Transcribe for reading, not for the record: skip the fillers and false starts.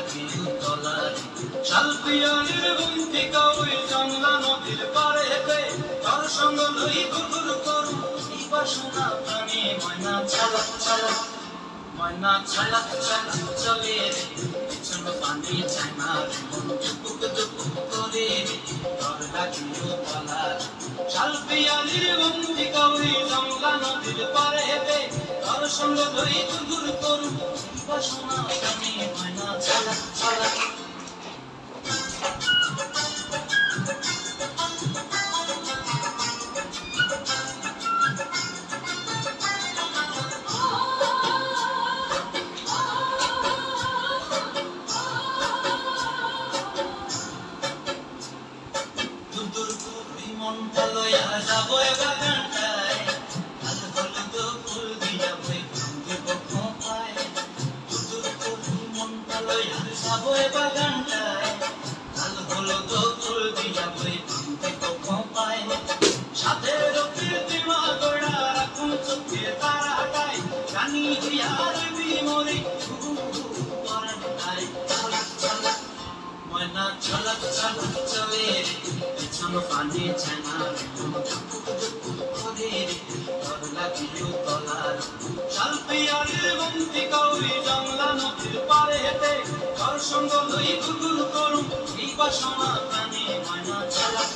লাগে তলার শালপিয়ালির বন্তিকা ওই জংলা নদীর পারে হেঁটে তার সঙ্গ লই ঘুঘুর করু এই বাসনা প্রাণে ময়না ছালা ছালা ময়না ছালা ছালা চলে রে পিছন পানি চায় না রে মন দুপুক দুপুক করে রে তার লাগে তলার শালপিয়ালির বন্তিকা ওই জংলা নদীর পারে হেঁটে তার সঙ্গ লই ঘুঘুর করু এই বাসনা প্রাণে ময়না ছালা ছালা মনটা লইয়া যাবো বাগানটায় আজ হলে তো ফুল দিয়া বই ভাঙতে কখন পায় দুদুর করি মনটা লইয়া যাবো বাগানটায় আজ হলো তো ফুল দিয়া বই ভাঙতে কখন পায় সাথে রক্তির দিমা গোড়া রাখুন চোখে তারাটায় রানী হইয়ার বিমরি পরাটায় ছলাক ছলাক ময়না ছলাক ছলাক চলে রে পিছন পানি ছানা করে রে তোর লাগিও তলার শালপিয়ালির বন্তিকা ওই জংলা নদীর পারে হেঁটে তার সঙ্গ লই ঘুঘুর করুম এই বাসনা প্রাণে ময়না ছলাক